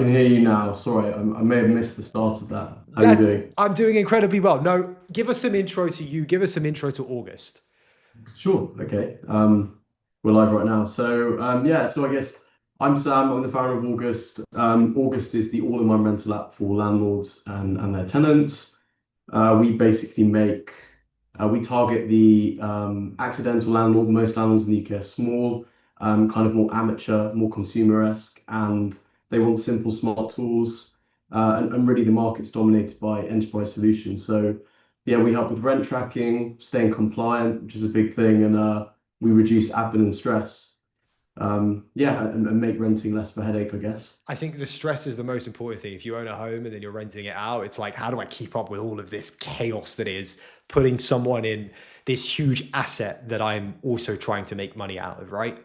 can hear you now. Sorry, I may have missed the start of that. How are you That's doing? I'm doing incredibly well. No, give us some intro to you. Give us some intro to August. Sure. Okay. We're live right now. So I guess I'm Sam. I'm the founder of August. August is the all-in-one rental app for landlords and their tenants. We basically we target the accidental landlord. Most landlords in the UK are small, kind of more amateur, more consumer-esque, and they want simple, smart tools. And really, the market's dominated by enterprise solutions. So, yeah, we help with rent tracking, staying compliant, which is a big thing, and we reduce admin and stress. And make renting less of a headache, I guess. I think the stress is the most important thing. If you own a home and then you're renting it out, it's like, how do I keep up with all of this chaos that is putting someone in this huge asset that I'm also trying to make money out of, right?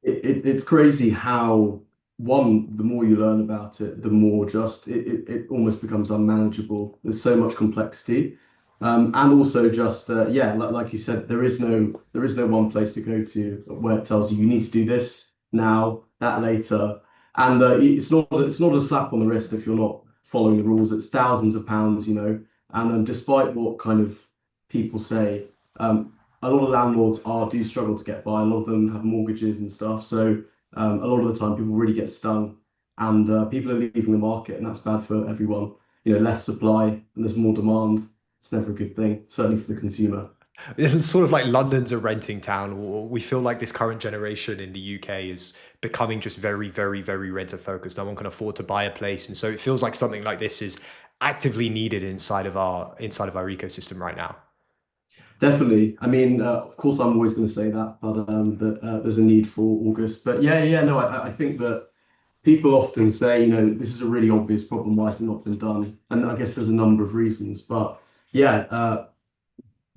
It's crazy how the more you learn about it, the more it almost becomes unmanageable. There's so much complexity, and also like you said, there is no one place to go to where it tells you you need to do this now, that later, and it's not a slap on the wrist if you're not following the rules. It's thousands of pounds, and despite what kind of people say. A lot of landlords do struggle to get by. A lot of them have mortgages and stuff. So a lot of the time, people really get stung, and people are leaving the market, and that's bad for everyone. Less supply and there's more demand. It's never a good thing, certainly for the consumer. It's sort of like London's a renting town. We feel like this current generation in the UK is becoming just very, very, very renter focused. No one can afford to buy a place, and so it feels like something like this is actively needed inside of our ecosystem right now. Definitely. I mean, of course, I'm always going to say that, but that there's a need for August. But yeah, no, I think that people often say, this is a really obvious problem. Why has it not been done? And I guess there's a number of reasons. But yeah,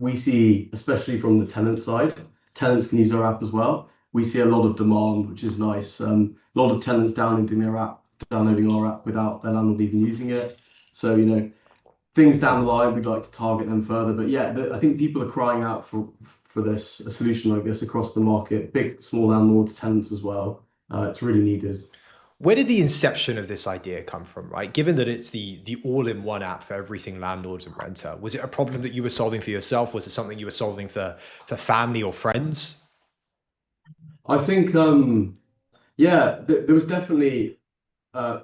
we see, especially from the tenant side, tenants can use our app as well. We see a lot of demand, which is nice. A lot of tenants downloading our app without their landlord even using it. So, things down the line, we'd like to target them further. But yeah, I think people are crying out for a solution like this across the market, big, small landlords, tenants as well. It's really needed. Where did the inception of this idea come from, right? Given that it's the all-in-one app for everything landlords and renter, was it a problem that you were solving for yourself? Was it something you were solving for family or friends? I think, yeah, there was definitely uh,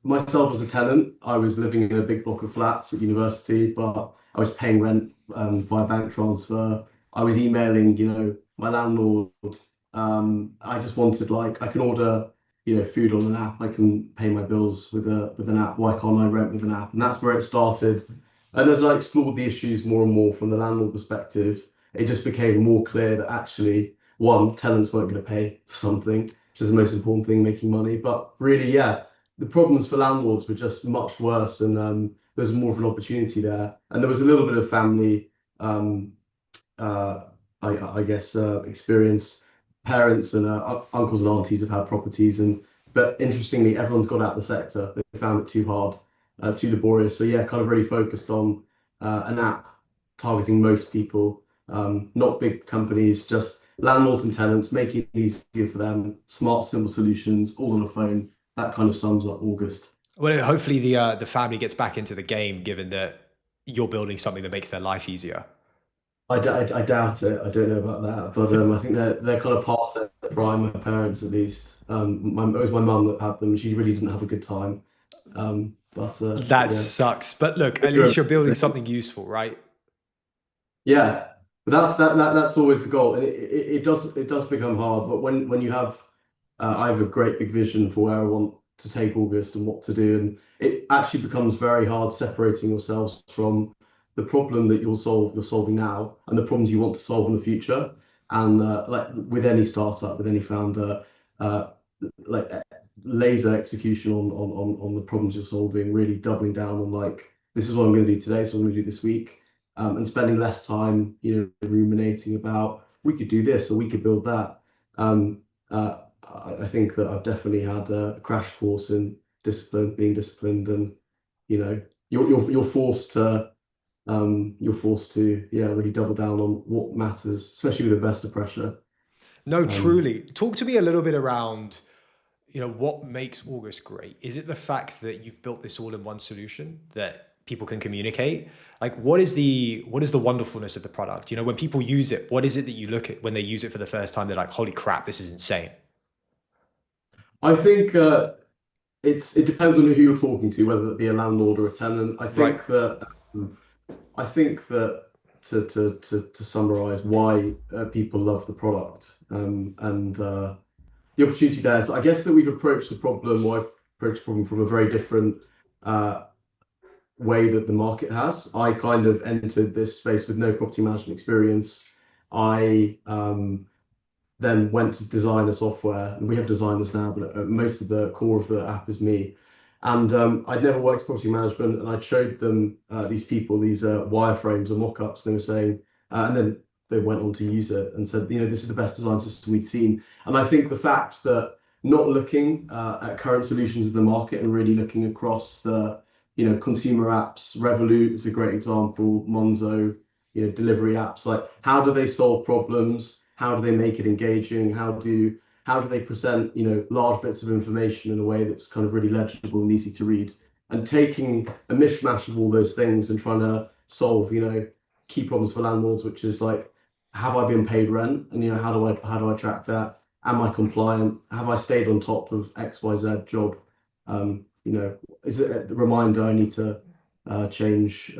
myself as a tenant. I was living in a big block of flats at university, but I was paying rent via bank transfer. I was emailing, my landlord. I just wanted like I can order, food on an app. I can pay my bills with an app. Why can't I rent with an app? And that's where it started. And as I explored the issues more and more from the landlord perspective, it just became more clear that actually, one, tenants weren't going to pay for something, which is the most important thing, making money. But really, yeah, the problems for landlords were just much worse, and there's more of an opportunity there. And there was a little bit of family, um, uh, I guess, experience. Parents and uncles and aunties have had properties, but interestingly, everyone's got out the sector. They found it too hard, too laborious. So yeah, kind of really focused on an app targeting most people, not big companies, just landlords and tenants, making it easier for them. Smart, simple solutions, all on a phone. That kind of sums up August. Well, hopefully the family gets back into the game, given that you're building something that makes their life easier. I doubt it. I don't know about that, but I think they're kind of past their prime. My parents, at least. It was my mum that had them. She really didn't have a good time. But That yeah, sucks. But look, at least you're building something useful, right? yeah. But that's always the goal, and it does become hard. But when you have, I have a great big vision for where I want to take August and what to do, and it actually becomes very hard separating yourselves from the problem that you're solving now, and the problems you want to solve in the future. And like with any startup, with any founder, uh, like laser execution on the problems you're solving, really doubling down on like this is what I'm going to do today, so I'm going to do this week, and spending less time, ruminating about we could do this or we could build that. I think that I've definitely had a crash course in being disciplined, and you know, you're forced to yeah really double down on what matters, especially with investor pressure. No, Um, truly. Talk to me a little bit around what makes August great? Is it the fact that you've built this all-in-one solution that people can communicate? Like, what is the wonderfulness of the product? When people use it, what is it that you look at when they use it for the first time? They're like, "Holy crap, this is insane!" I think it depends on who you're talking to, whether it be a landlord or a tenant. Right. Um, I think that to summarize why people love the product and the opportunity there. So I guess that we've approached the problem, or I've approached the problem from a very different uh, way that the market has. I kind of entered this space with no property management experience. I then went to design a software, and we have designers now, but most of the core of the app is me. And I'd never worked property management, and I showed them these people these wireframes or mock-ups. They were saying, and then they went on to use it and said, this is the best design system we'd seen. And I think the fact that not looking at current solutions in the market and really looking across the, consumer apps, Revolut is a great example, Monzo, delivery apps, like how do they solve problems? How do they make it engaging? How do they present, large bits of information in a way that's kind of really legible and easy to read? And taking a mishmash of all those things and trying to solve, key problems for landlords, which is like, have I been paid rent? And how do I track that? Am I compliant? Have I stayed on top of XYZ job? Is it a reminder I need to change,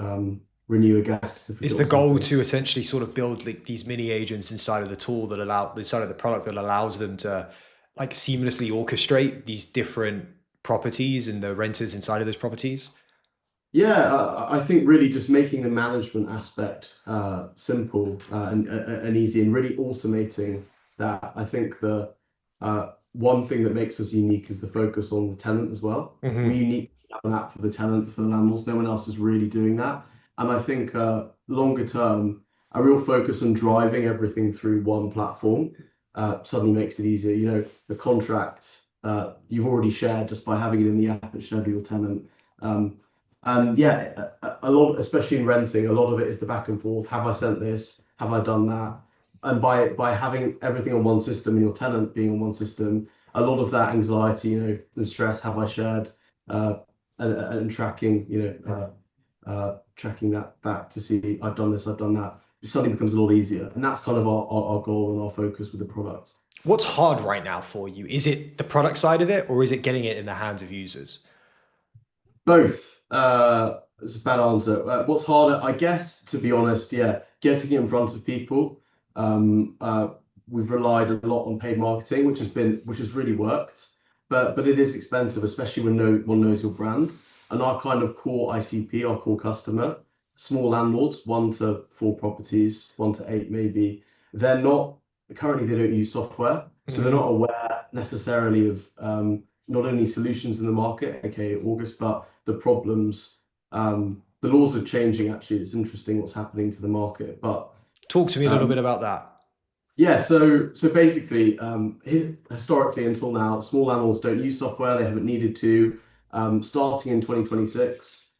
renew a gas Is certificate the or goal something? to essentially sort of build like these mini agents inside of the tool that allow inside of the product that allows them to like seamlessly orchestrate these different properties and the renters inside of those properties? Yeah, I think really just making the management aspect simple and easy and really automating that. I think the one thing that makes us unique is the focus on the tenant as well. We Hmm. uniquely have an app for the tenant, for the landlords. No one else is really doing that. And I think longer term, a real focus on driving everything through one platform suddenly makes it easier. The contract you've already shared just by having it in the app, it's shared with your tenant. Um, and yeah, a lot, especially in renting, a lot of it is the back and forth. Have I sent this? Have I done that? And by having everything on one system and your tenant being on one system, a lot of that anxiety, and stress, have I shared, and tracking, tracking that back to see I've done this, I've done that. It suddenly becomes a lot easier, and that's kind of our goal and our focus with the product. What's hard right now for you? Is it the product side of it, or is it getting it in the hands of users? Both. It's a bad answer. What's harder? I guess, to be honest, yeah, getting it in front of people. Um, uh, we've relied a lot on paid marketing, which has really worked, but it is expensive, especially when no one knows your brand. And our kind of core ICP, our core customer, small landlords, 1 to 4 properties, 1 to 8 maybe. They're not currently they don't use software, so they're not Hmm. aware necessarily of not only solutions in the market, aka August, but the problems. The laws are changing, actually. It's interesting what's happening to the market. But Talk to me a little bit um, about that. yeah, so basically, historically until now, small landlords don't use software. They haven't needed to. Starting in 2026,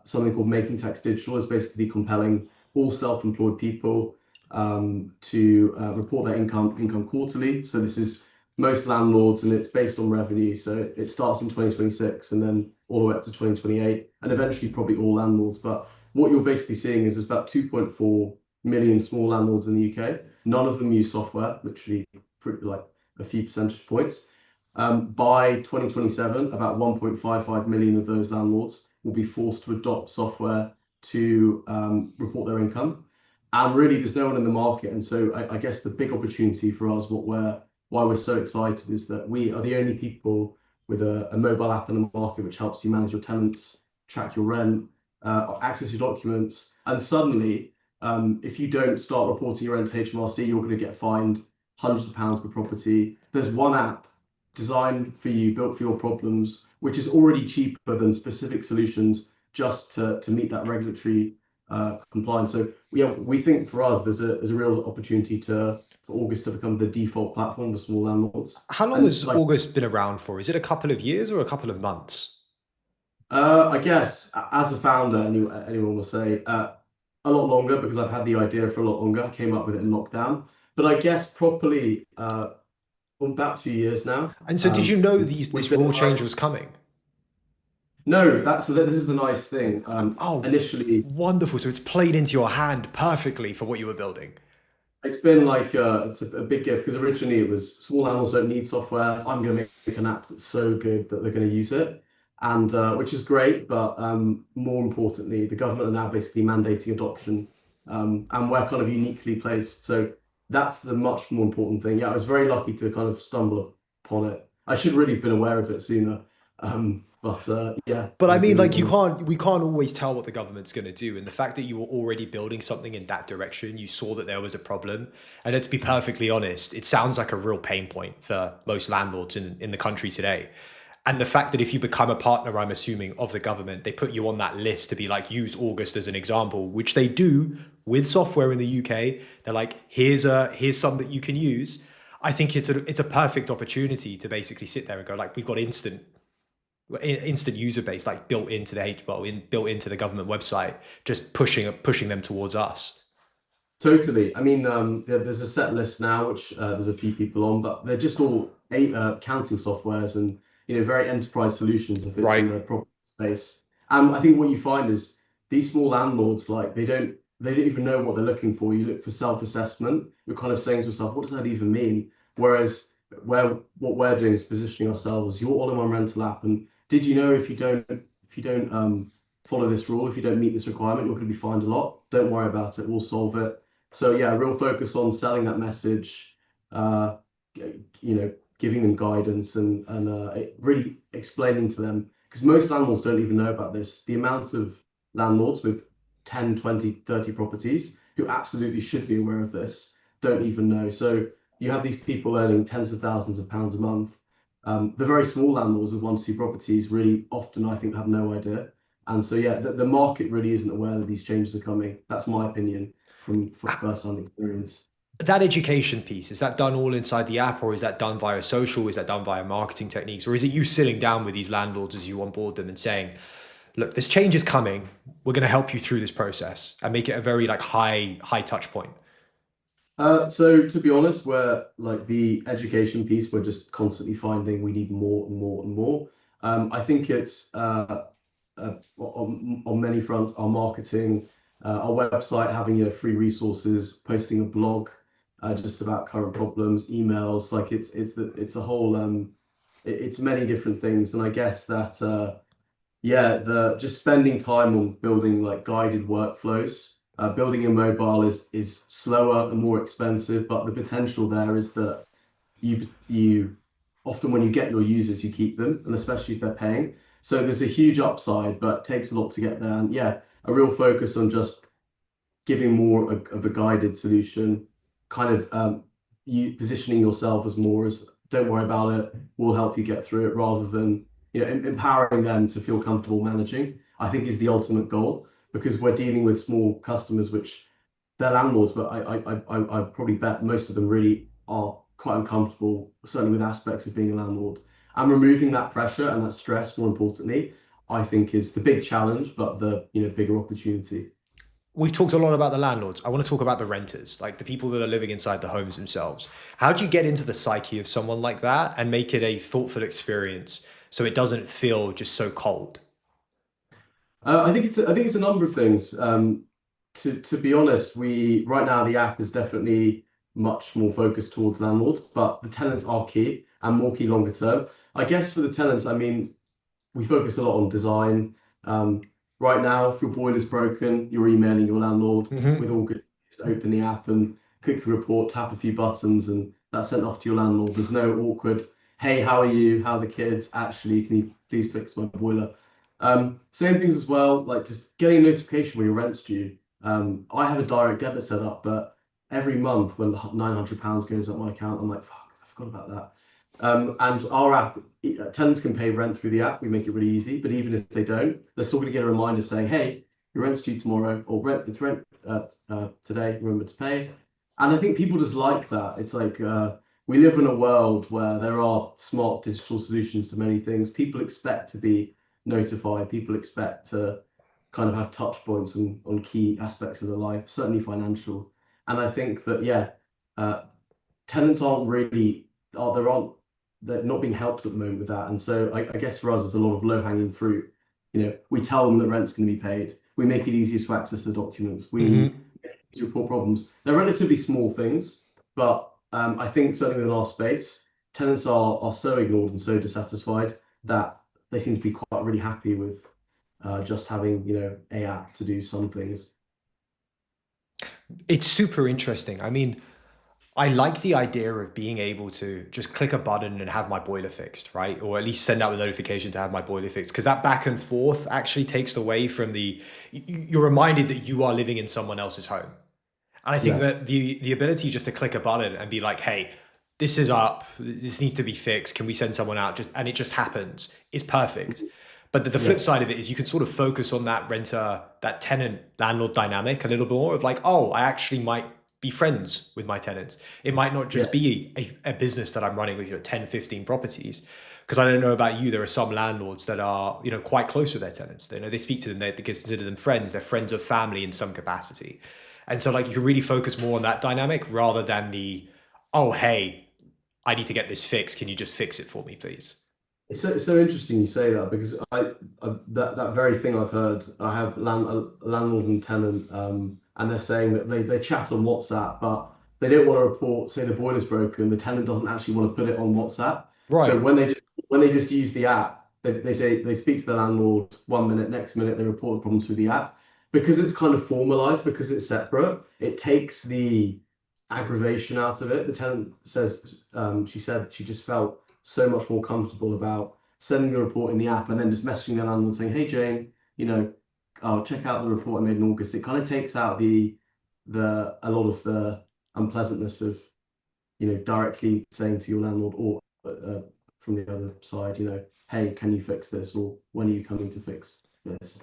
something called Making Tax Digital is basically compelling all self-employed people to report their income quarterly. So this is most landlords, and it's based on revenue. So it starts in 2026 and then all the way up to 2028, and eventually probably all landlords. But what you're basically seeing is there's about 2.4 million small landlords in the UK. None of them use software, literally like a few percentage points. By 2027, about 1.55 million of those landlords will be forced to adopt software to report their income. And really, there's no one in the market. And so I guess the big opportunity for us, why we're so excited, is that we are the only people with a mobile app in the market which helps you manage your tenants, track your rent, access your documents, and suddenly if you don't start reporting your rent to HMRC, you're going to get fined hundreds of pounds per property. There's one app designed for you, built for your problems, which is already cheaper than specific solutions just to meet that regulatory compliance. So yeah, we think for us there's a real opportunity for August to become the default platform for small landlords. How long And has like August been around for? Is it a couple of years or a couple of months? I guess as a founder, anyone will say a lot longer because I've had the idea for a lot longer. I came up with it in lockdown, but I guess properly about 2 years now. And so did you know We've this been rule change hiring. was coming? No, this is the nice thing. Oh, Initially, wonderful. So it's played into your hand perfectly for what you were building. it's been like it's a big gift because originally it was small animals don't need software. I'm going to make an app that's so good that they're going to use it, and which is great. But more importantly, the government are now basically mandating adoption, and we're kind of uniquely placed. So that's the much more important thing. Yeah, I was very lucky to kind of stumble upon it. I should really have been aware of it sooner. But yeah, But I we've mean, been like, on this. we can't always tell what the government's going to do. And the fact that you were already building something in that direction, you saw that there was a problem. And let's be perfectly honest, it sounds like a real pain point for most landlords in the country today. And the fact that if you become a partner, I'm assuming, of the government, they put you on that list to be like, use August as an example, which they do with software in the UK. They're like, here's some that you can use. I think it's a perfect opportunity to basically sit there and go like, we've got instant user base like built into the built into the government website, just pushing them towards us. Totally. I mean, there's a set list now, which there's a few people on, but they're just all accounting softwares and very enterprise solutions if it's in Right. the property space. And I think what you find is these small landlords, like they don't even know what they're looking for. You look for self-assessment. You're kind of saying to yourself, what does that even mean? Whereas what we're doing is positioning ourselves as your all-in-one rental app. And did you know if you don't follow this rule, if you don't meet this requirement, you're going to be fined a lot. Don't worry about it. We'll solve it. So yeah, real focus on selling that message, uh, giving them guidance and really explaining to them because most landlords don't even know about this. The amount of landlords with 10, 20, 30 properties who absolutely should be aware of this don't even know. So you have these people earning tens of thousands of pounds a month. The very small landlords with 1 to 2 properties really often, I think, have no idea. And so, yeah, the market really isn't aware that these changes are coming. That's my opinion from first-hand experience. That education piece, is that done all inside the app, or is that done via social? Is that done via marketing techniques, or is it you sitting down with these landlords as you onboard them and saying, look, this change is coming, we're going to help you through this process and make it a very like high touch point? So to be honest, we're like the education piece, we're just constantly finding we need more and more and more. I think it's on many fronts, our marketing, our website, having free resources, posting a blog just about current problems, emails, like it's a whole it's many different things. And I guess that yeah, the just spending time on building like guided workflows. Building a mobile is slower and more expensive, but the potential there is that you often when you get your users, you keep them, and especially if they're paying. So there's a huge upside, but it takes a lot to get there. And yeah, a real focus on just giving more of a guided solution, kind of you positioning yourself as more as don't worry about it, we'll help you get through it, rather than empowering them to feel comfortable managing. I think is the ultimate goal because we're dealing with small customers, which they're landlords, but I probably bet most of them really are quite uncomfortable, certainly with aspects of being a landlord. And removing that pressure and that stress, more importantly, I think is the big challenge, but the bigger opportunity. We've talked a lot about the landlords. I want to talk about the renters, like the people that are living inside the homes themselves. How do you get into the psyche of someone like that and make it a thoughtful experience so it doesn't feel just so cold? I think it's a number of things. To be honest, we right now the app is definitely much more focused towards landlords, but the tenants are key and more key longer term. I guess for the tenants, I mean, we focus a lot on design. Um, right now, if your boiler's broken, you're emailing your landlord with Hmm. all good. Just open the app and click the report, tap a few buttons, and that's sent off to your landlord. There's no awkward, hey, how are you? How are the kids? Actually, can you please fix my boiler? Same things as well, like just getting a notification when your rent's due. I have a direct debit set up, but every month when £900 goes up my account, I'm like, fuck, I forgot about that. And our app, tenants can pay rent through the app. We make it really easy. But even if they don't, they're still going to get a reminder saying, "Hey, your rent's due tomorrow," or "It's rent today. Remember to pay." And I think people just like that. It's like we live in a world where there are smart digital solutions to many things. People expect to be notified. People expect to kind of have touch points on key aspects of their life, certainly financial. And I think that yeah, uh, tenants aren't really. there aren't they're not being helped at the moment with that. And so I guess for us, there's a lot of low-hanging fruit. We tell them that rent's going to be paid. We make it easier to access the documents. We Hmm. to report problems. They're relatively small things, but I think certainly within our space, tenants are so ignored and so dissatisfied that they seem to be quite really happy with just having a app to do some things. It's super interesting. I mean, I like the idea of being able to just click a button and have my boiler fixed, right? Or at least send out the notification to have my boiler fixed. Because that back and forth actually takes away from you're reminded that you are living in someone else's home. And I think Yeah, that the ability just to click a button and be like, hey, this is up, this needs to be fixed. Can we send someone out? And it just happens is perfect. But the yeah, flip side of it is you can sort of focus on that renter, that tenant landlord dynamic a little bit more of like, oh, I actually might be friends with my tenants. It might not yeah. just be a business that I'm running with 10, 15 properties. Because I don't know about you, there are some landlords that are, quite close with their tenants. They speak to them, they consider them friends, they're friends of family in some capacity. And so like you can really focus more on that dynamic rather than oh, hey, I need to get this fixed. Can you just fix it for me, please? It's so interesting you say that because that very thing I've heard. I have a landlord and tenant, and they're saying that they chat on WhatsApp, but they don't want to report, say the boiler's broken. The tenant doesn't actually want to put it on WhatsApp. So Right. when they just use the app, they say they speak to the landlord 1 minute, next minute they report the problem through the app because it's kind of formalized because it's separate. It takes the aggravation out of it. The tenant says she said she just felt so much more comfortable about sending the report in the app and then just messaging the landlord saying, "Hey Jane, I'll check out the report I made in August." It kind of takes out the a lot of the unpleasantness of directly saying to your landlord or from the other side, "Hey, can you fix this?" or "When are you coming to fix this?"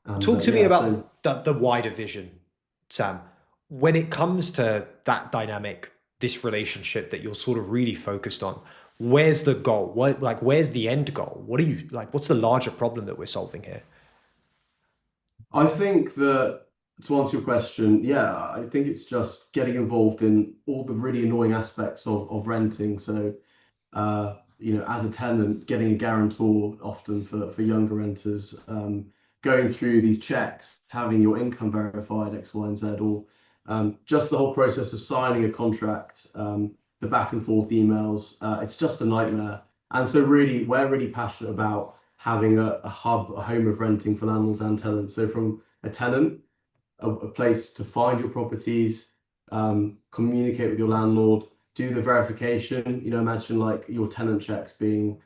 And Talk to me yeah, so about the wider vision, Sam. When it comes to that dynamic, this relationship that you're sort of really focused on, where's the goal? Where's the end goal? What are you like? What's the larger problem that we're solving here? I think that to answer your question, yeah, I think it's just getting involved in all the really annoying aspects of renting. So as a tenant, getting a guarantor often for younger renters, going through these checks, having your income verified, X, Y, and Z, or just the whole process of signing a contract, the back and forth emails, it's just a nightmare. And so really, we're really passionate about having a hub, a home of renting for landlords and tenants. So from a tenant, a place to find your properties, communicate with your landlord, do the verification. Imagine like your tenant checks being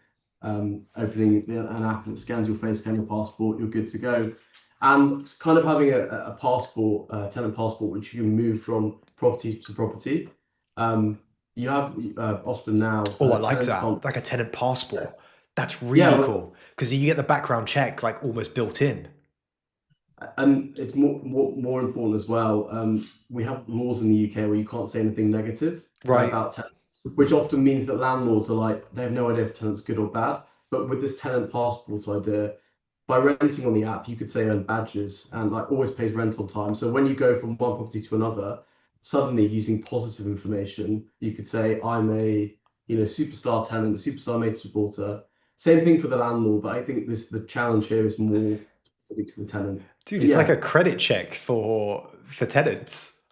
opening an app and it scans your face, scan your passport, you're good to go. And kind of having a passport, tenant passport, which you can move from property to property. Um, you have often now Oh, I like tenants that. can't. Like a tenant passport. That's Yeah, really cool because you get the background check like almost built in. and it's more important as well. We have laws in the UK where you can't say anything negative Right. about tenants, which often means that landlords are like they have no idea if tenant's good or bad. But with this tenant passport idea, by renting on the app, you could say earn badges and like always pays rent on time. So when you go from one property to another, suddenly using positive information, you could say I'm a superstar tenant, superstar mates supporter. Same thing for the landlord, but I think the challenge here is more specific to the tenant. Dude, But it's like yeah, a credit check for tenants.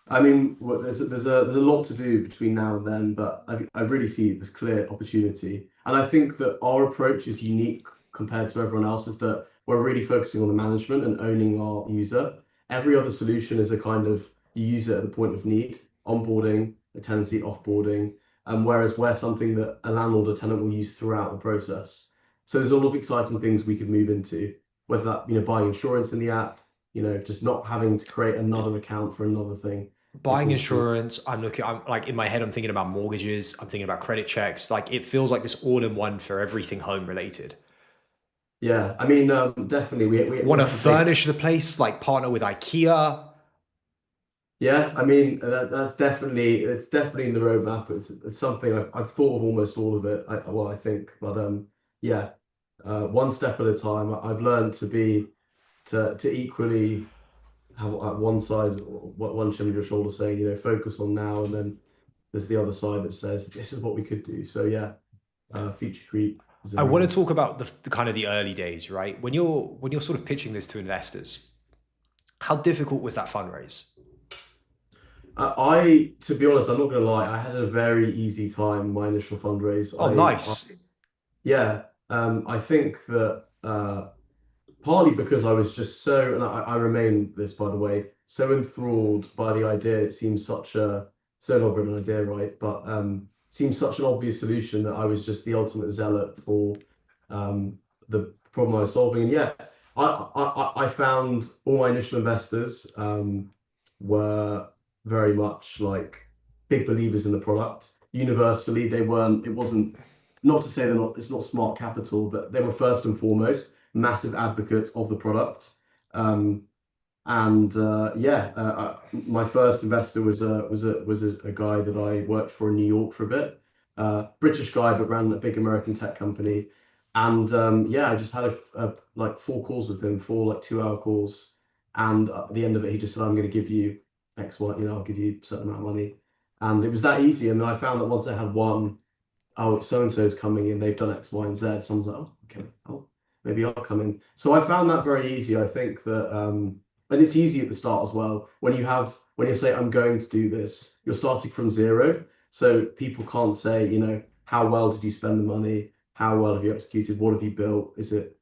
I mean, there's a lot to do between now and then, but I really see this clear opportunity, and I think that our approach is unique compared to everyone else. Is that we're really focusing on the management and owning our user. Every other solution is a kind of you use it at the point of need, onboarding, a tenancy, offboarding, and whereas we're something that a landlord or tenant will use throughout the process. So there's a lot of exciting things we could move into, whether that buying insurance in the app, just not having to create another account for another thing. It's Buying all stream. insurance, I'm like in my head, I'm thinking about mortgages, I'm thinking about credit checks. Like it feels like this all in one for everything home related. Yeah, I mean, definitely. We Want to have a big. furnish the place, like partner with IKEA. Yeah, I mean, it's definitely in the roadmap. It's something I've thought of almost all of it. I think, but yeah, one step at a time. I've learned to equally have one side, one chin on your shoulder, saying, focus on now, and then there's the other side that says this is what we could do. So yeah, future creep is a I big want to one. talk about the kind of the early days, right? When you're sort of pitching this to investors, how difficult was that fundraise? To be honest, I'm not gonna lie, I had a very easy time my initial fundraise. Oh, nice. Yeah, I think that partly because I was just so, and I remain this by the way, so enthralled by the idea. It seems such a so not an idea, right? But seems such an obvious solution that I was just the ultimate zealot for the problem I was solving. And yeah, I found all my initial investors were very much like big believers in the product. Universally, they weren't. It wasn't not to say they're not. It's not smart capital, but they were first and foremost massive advocates of the product. Um, and yeah, my first investor was a guy that I worked for in New York for a bit, British guy but ran a big American tech company. And yeah, I just had like 4 calls with him, 4 like 2-hour calls. And at the end of it, he just said, "I'm going to give you X, Y, I'll give you a certain amount of money." And it was that easy. And then I found that once I had one, "Oh, so and so's coming in, they've done X, Y, and Z." So I was like, "Oh, okay, maybe I'll come in." So I found that very easy. I think that, and it's easy at the start as well. When you say, "I'm going to do this," you're starting from zero. So people can't say, "How well did you spend the money? How well have you executed? What have you built? Is it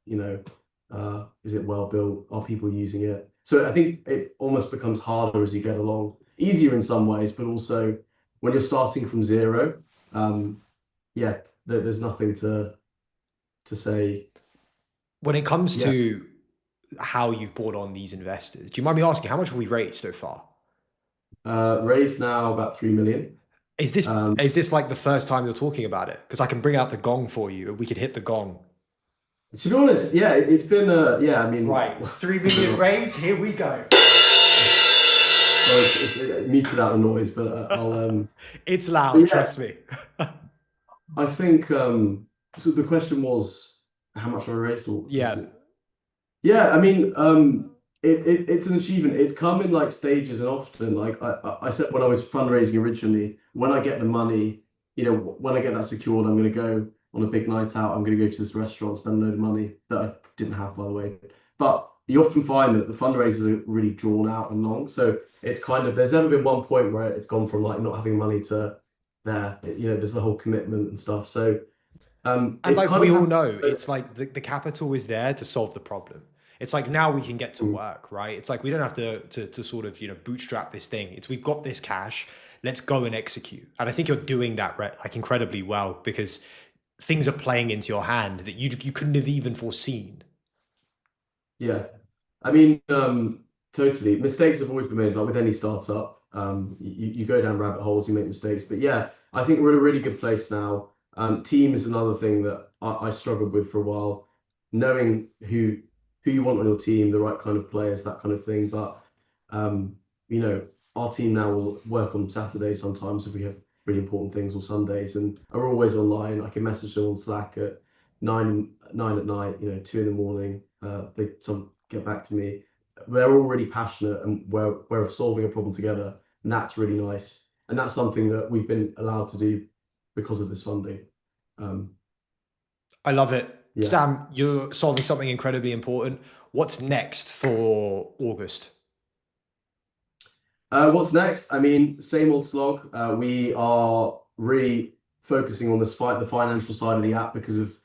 well built? Are people using it?" So I think it almost becomes harder as you get along. Easier in some ways, but also when you're starting from zero, um, yeah, there's nothing to say. When it comes Yeah, to how you've brought on these investors, do you mind me asking how much have we raised so far? raised now about 3 million. Is this Um, is this like the first time you're talking about it? Because I can bring out the gong for you, and we could hit the gong. to be honest, yeah, it's been yeah. I mean, Right, 3 million sorry, raised. Here we go. it muted out the noise, but I'll It's but loud, yeah, trust me. I think so. The question was how much I raised, or was Yeah. it? Yeah, I mean, it's an achievement. It's come in like stages, and often, like I said when I was fundraising originally, when I get the money, when I get that secured, I'm going to go on a big night out. I'm going to go to this restaurant, spend a load of money that I didn't have, by the way. But you often find that the fundraisers are really drawn out and long. So it's kind of there's never been one point where it's gone from like not having money to there. There's the whole commitment and stuff. So And it's like kind we of all happened. know, it's like the capital is there to solve the problem. It's like now we can get to Mm, work, right? It's like we don't have to sort of, bootstrap this thing. It's we've got this cash, let's go and execute. And I think you're doing that like incredibly well because things are playing into your hand that you couldn't have even foreseen. yeah. I mean, totally. Mistakes have always been made, like with any startup. You go down rabbit holes, you make mistakes. But yeah, I think we're in a really good place now. Team is another thing that I struggled with for a while, knowing who you want on your team, the right kind of players, that kind of thing. But um, you know, our team now will work on Saturdays sometimes if we have really important things, or Sundays, and are always online. I can message them on Slack at nine at night, 2 in the morning. Some get back to me. They're all really passionate, and we're solving a problem together, and that's really nice. And that's something that we've been allowed to do because of this funding. Um, I love it. yeah. Sam, you're solving something incredibly important. What's next for August? What's next? I mean, same old slog. We are really focusing on the financial side of the app because of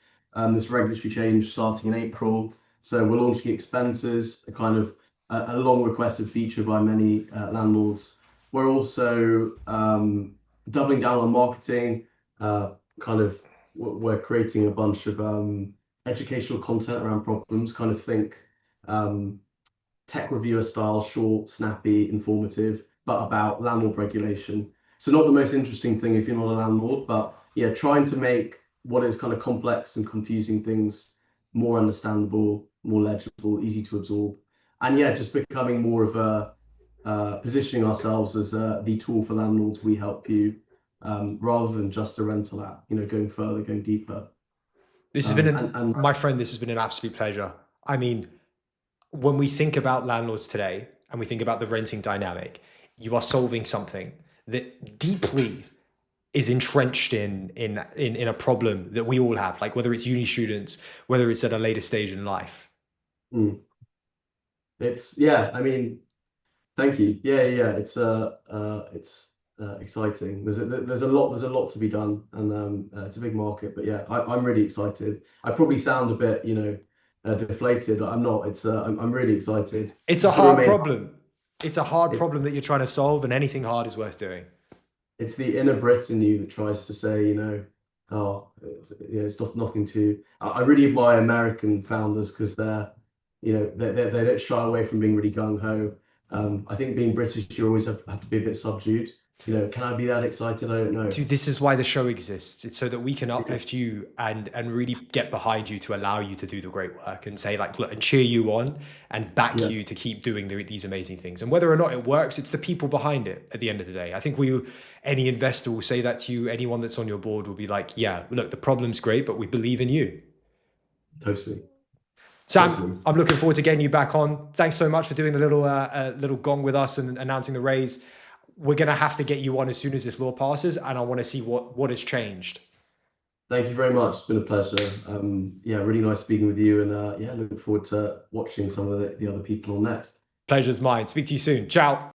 this regulatory change starting in April. So we're launching expenses, a kind of a long requested feature by many landlords. We're also doubling down on marketing. Kind of, we're creating a bunch of educational content around problems. Kind of think. Um, Tech reviewer style, short, snappy, informative, but about landlord regulation. So not the most interesting thing if you're not a landlord, but yeah, trying to make what is kind of complex and confusing things more understandable, more legible, easy to absorb. And yeah, just becoming more of a positioning ourselves as the tool for landlords. We help you, rather than just a rental app, going further, going deeper. This has been And my friend, this has been an absolute pleasure. I mean, when we think about landlords today and we think about the renting dynamic, you are solving something that deeply is entrenched in a problem that we all have, like whether it's uni students, whether it's at a later stage in life. Mm. It's yeah. I mean, thank you. Yeah, yeah. Yeah. It's exciting. There's a lot to be done, and it's a big market. But yeah, I'm really excited. I probably sound a bit, deflated, but I'm not. I'm really excited. It's a Just got to hard remain. problem. It's a hard It, problem that you're trying to solve, and anything hard is worth doing. it's the inner Brit in you that tries to say, oh, it's not nothing to. I really admire American founders because they don't shy away from being really gung ho. I think being British, you always have to be a bit subdued. Can I be that excited? I don't know. Dude, this is why the show exists. It's so that we can Yeah, uplift you and really get behind you to allow you to do the great work and say like, look, and cheer you on and back yeah, you to keep doing these amazing things. And whether or not it works, it's the people behind it at the end of the day. I think any investor will say that to you. Anyone that's on your board will be like, yeah, look, the problem's great, but we believe in you. totally, Sam, totally. I'm looking forward to getting you back on. Thanks so much for doing the little gong with us and announcing the raise. We're going to have to get you on as soon as this law passes, and I want to see what has changed. Thank you very much. It's been a pleasure. Yeah, really nice speaking with you, and yeah, looking forward to watching some of the other people on next. Pleasure's mine. Speak to you soon. Ciao.